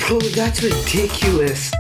Bro, that's ridiculous.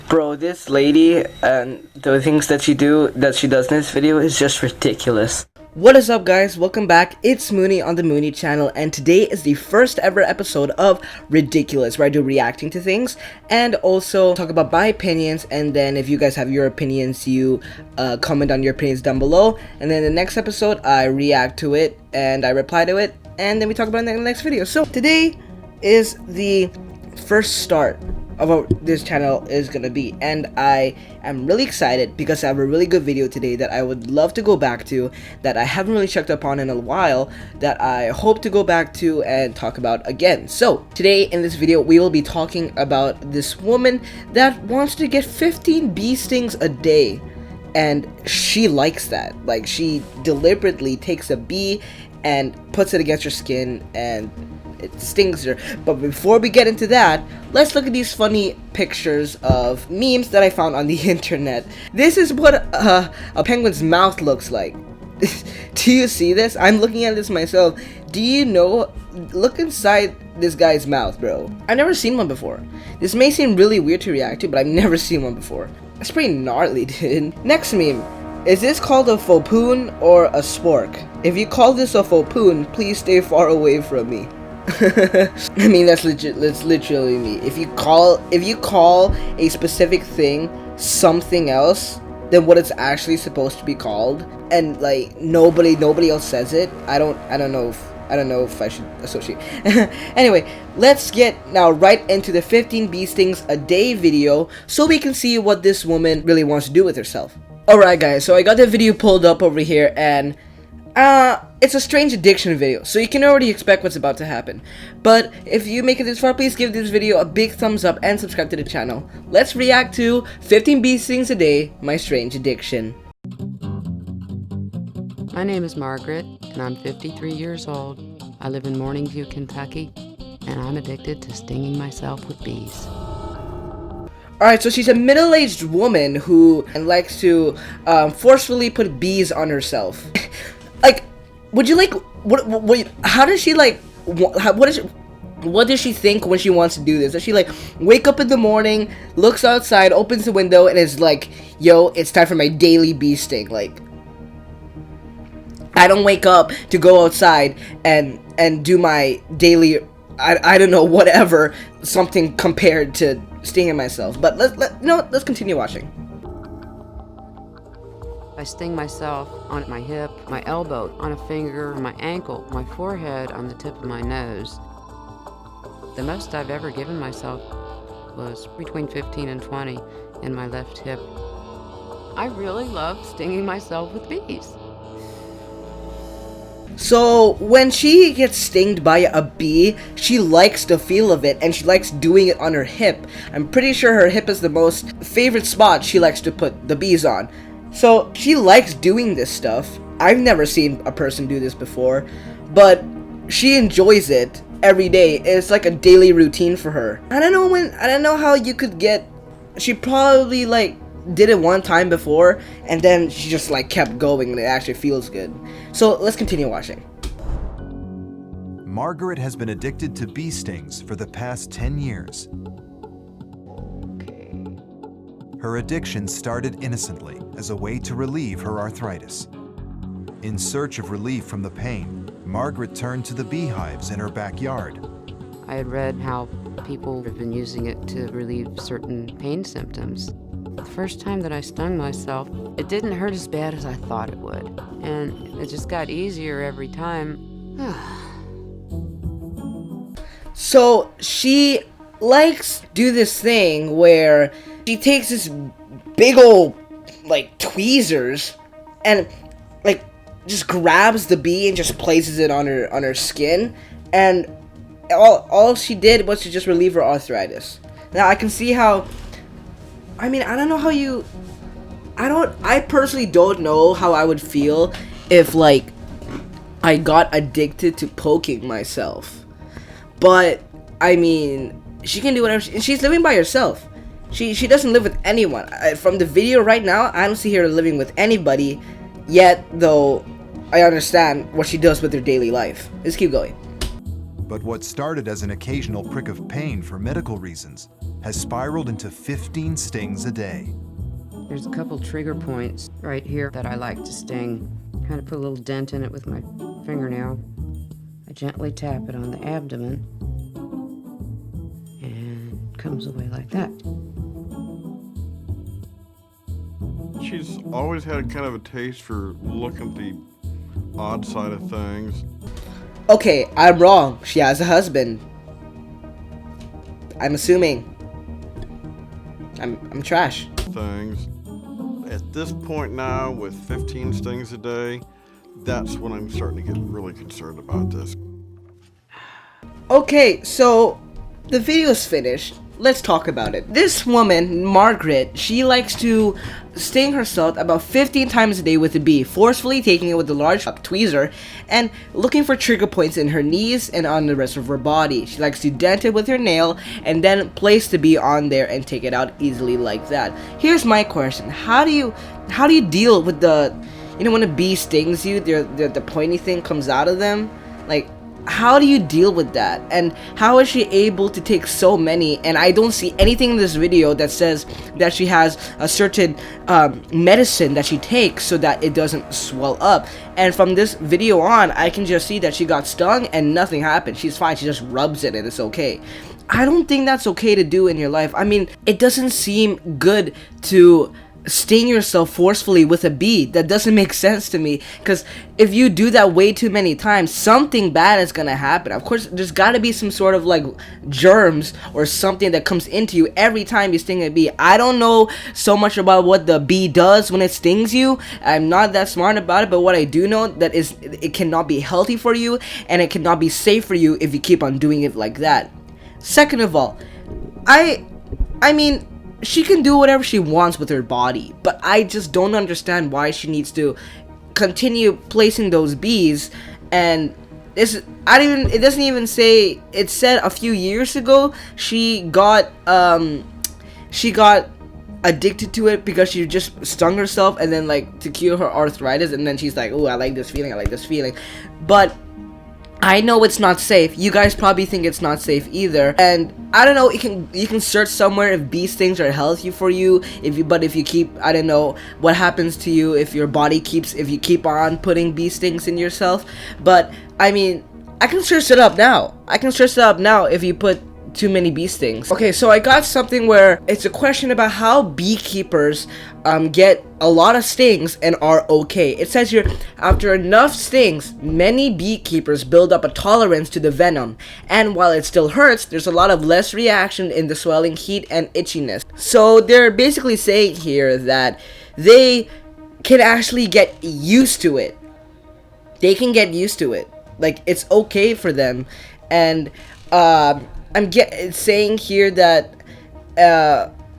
Bro, this lady and the things that she does in this video is just ridiculous. What is up, guys? Welcome back. It's Mooney on the Mooney channel, and today is the first ever episode of Ridiculous, where I do reacting to things and also talk about my opinions. And then if you guys have your opinions, you comment on your opinions down below, and then the next episode I react to it and I reply to it, and then we talk about it in the next video. So today is the first start of what this channel is gonna be, and I am really excited because I have a really good video today that I would love to go back to, that I haven't really checked up on in a while, that I hope to go back to and talk about again. So today in this video we will be talking about this woman that wants to get 15 bee stings a day, and she likes that. Like, she deliberately takes a bee and puts it against her skin and it stings her. But before we get into that, let's look at these funny pictures of memes that I found on the internet. This is what a penguin's mouth looks like. Do you see this? I'm looking at this myself. Do you know? Look inside this guy's mouth, bro. I've never seen one before. This may seem really weird to react to, but I've never seen one before. That's pretty gnarly, dude. Next meme. Is this called a faux poon or a spork? If you call this a faux poon, please stay far away from me. I mean, that's legit. That's literally me. If you call a specific thing something else than what it's actually supposed to be called, and like nobody else says it, I don't know if I should associate. Anyway, let's get now right into the 15 bee stings a day video so we can see what this woman really wants to do with herself. Alright guys, so I got the video pulled up over here, and it's a strange addiction video, so you can already expect what's about to happen. But if you make it this far, please give this video a big thumbs up and subscribe to the channel. Let's react to 15 bee stings a day, my strange addiction. My name is Margaret, and I'm 53 years old. I live in Morningview, Kentucky, and I'm addicted to stinging myself with bees. Alright, so she's a middle-aged woman who likes to forcefully put bees on herself. Like, would you like, what, how does she like, what does she think when she wants to do this? Does she like wake up in the morning, looks outside, opens the window, and is like, yo, it's time for my daily bee sting? Like, I don't wake up to go outside and do my daily, I don't know, whatever, something compared to stinging myself. But let's continue watching. I sting myself on my hip, my elbow, on a finger, my ankle, my forehead, on the tip of my nose. The most I've ever given myself was between 15 and 20 in my left hip. I really love stinging myself with bees. So when she gets stinged by a bee, she likes the feel of it, and she likes doing it on her hip. I'm pretty sure her hip is the most favorite spot she likes to put the bees on. So she likes doing this stuff. I've never seen a person do this before, but she enjoys it every day. It's like a daily routine for her. I don't know how you could get, she probably like did it one time before, and then she just like kept going, and it actually feels good. So let's continue watching. Margaret has been addicted to bee stings for the past 10 years. Her addiction started innocently as a way to relieve her arthritis. In search of relief from the pain, Margaret turned to the beehives in her backyard. I had read how people have been using it to relieve certain pain symptoms. The first time that I stung myself, it didn't hurt as bad as I thought it would, and it just got easier every time. So she likes to do this thing where she takes this big old like tweezers and like just grabs the bee and just places it on her skin, and all she did was to just relieve her arthritis. Now I can see how, I mean, I don't know how you, I personally don't know how I would feel if like I got addicted to poking myself. But I mean, she can do whatever, she's living by herself. She doesn't live with anyone. From the video right now, I don't see her living with anybody yet, though I understand what she does with her daily life. Let's keep going. But what started as an occasional prick of pain for medical reasons has spiraled into 15 stings a day. There's a couple trigger points right here that I like to sting. Kind of put a little dent in it with my fingernail. I gently tap it on the abdomen, and it comes away like that. She's always had kind of a taste for looking at the odd side of things. Okay, I'm wrong. She has a husband. I'm assuming. I'm trash. Things. At this point now, with 15 stings a day, that's when I'm starting to get really concerned about this. Okay, so the video's finished. Let's talk about it. This woman, Margaret, she likes to sting herself about 15 times a day with a bee, forcefully taking it with a large tweezer and looking for trigger points in her knees and on the rest of her body. She likes to dent it with her nail and then place the bee on there and take it out easily like that. Here's my question. How do you deal with the, you know, when a bee stings you, the pointy thing comes out of them? Like, how do you deal with that? And how is she able to take so many? And I don't see anything in this video that says that she has a certain medicine that she takes so that it doesn't swell up. And from this video on, I can just see that she got stung and nothing happened. She's fine. She just rubs it and it's okay. I don't think that's okay to do in your life. I mean, it doesn't seem good to sting yourself forcefully with a bee. That doesn't make sense to me, because if you do that way too many times, something bad is gonna happen. Of course, there's gotta be some sort of like germs or something that comes into you every time you sting a bee. I don't know so much about what the bee does when it stings you. I'm not that smart about it, but what I do know that is it cannot be healthy for you and it cannot be safe for you if you keep on doing it like that. Second of all, I mean, she can do whatever she wants with her body, but I just don't understand why she needs to continue placing those bees. And this, it doesn't even say, it said a few years ago she got addicted to it because she just stung herself, and then like to cure her arthritis, and then she's like, oh, I like this feeling. But I know it's not safe. You guys probably think it's not safe either. And I don't know, you can search somewhere if bee stings are healthy for you. But if you keep, I don't know what happens to you if your body if you keep on putting bee stings in yourself. But I mean, I can search it up now. If you put too many bee stings. Okay, so I got something where it's a question about how beekeepers get a lot of stings and are okay. It says here, after enough stings, many beekeepers build up a tolerance to the venom, and while it still hurts, there's a lot of less reaction in the swelling, heat, and itchiness. So they're basically saying here that they can actually get used to it. They can get used to it. Like, it's okay for them. And it's saying here that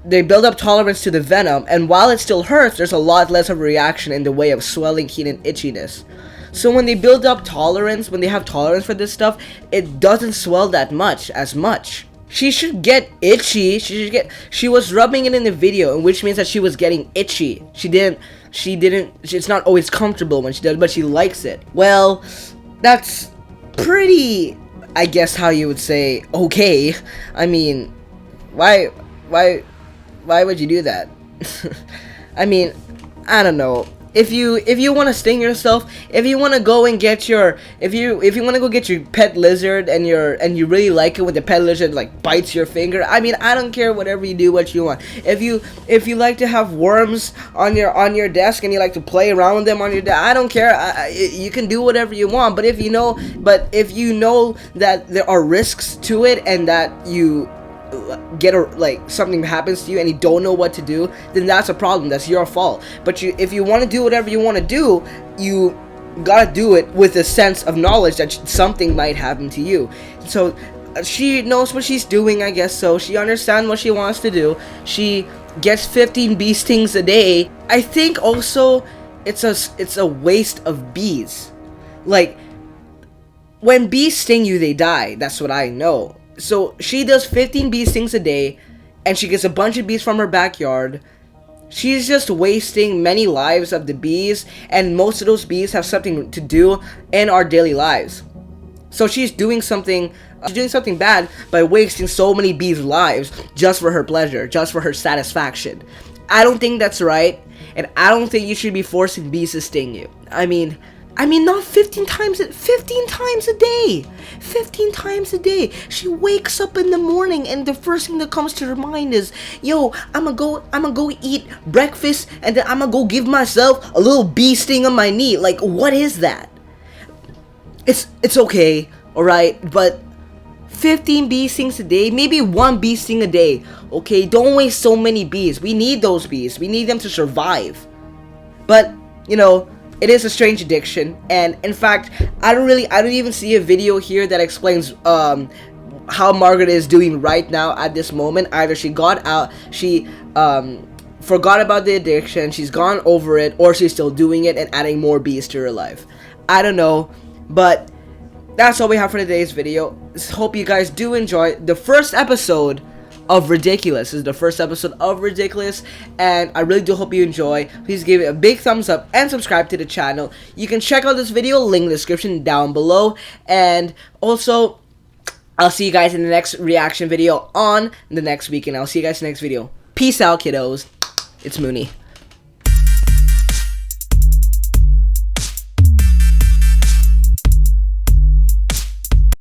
they build up tolerance to the venom, and while it still hurts, there's a lot less of a reaction in the way of swelling, heat, and itchiness. So when they build up tolerance, when they have tolerance for this stuff, it doesn't swell that much, as much. She should get itchy. She was rubbing it in the video, which means that she was getting itchy. It's not always comfortable when she does, but she likes it. Well, that's pretty, I guess how you would say, okay. I mean, why would you do that? I mean, I don't know. If you want to sting yourself, if you want to go and get your, if you want to go get your pet lizard and you really like it when the pet lizard like bites your finger, I mean, I don't care, whatever you do, what you want. If you like to have worms on your desk and you like to play around with them on your desk, I don't care. You can do whatever you want. But if you know that there are risks to it and that you something happens to you and you don't know what to do, then that's a problem. That's your fault. But if you want to do whatever you want to do, you gotta do it with a sense of knowledge that something might happen to you. So she knows what she's doing, I guess. So she understands what she wants to do. She gets 15 bee stings a day. I think also it's a waste of bees. Like, when bees sting you, they die. That's what I know. So she does 15 bee stings a day, and she gets a bunch of bees from her backyard. She's just wasting many lives of the bees, and most of those bees have something to do in our daily lives. So she's doing something bad by wasting so many bees' lives just for her pleasure, just for her satisfaction. I don't think that's right, and I don't think you should be forcing bees to sting you. I mean, not 15 times a day. 15 times a day. She wakes up in the morning and the first thing that comes to her mind is, yo, I'ma go eat breakfast and then I'ma go give myself a little bee sting on my knee. Like, what is that? It's okay, alright, but 15 bee stings a day, maybe 1 bee sting a day. Okay, don't waste so many bees. We need those bees. We need them to survive. But, you know, it is a strange addiction, and in fact, I don't even see a video here that explains how Margaret is doing right now at this moment. Either she got out, she forgot about the addiction, she's gone over it, or she's still doing it and adding more bees to her life. I don't know, but that's all we have for today's video. Hope you guys do enjoy the first episode of Ridiculous. This is the first episode of Ridiculous, and I really do hope you enjoy. Please give it a big thumbs up and subscribe to the channel. You can check out this video, link in the description down below, and also I'll see you guys in the next reaction video on the next week, and I'll see you guys in the next video. Peace out, kiddos. It's Mooney.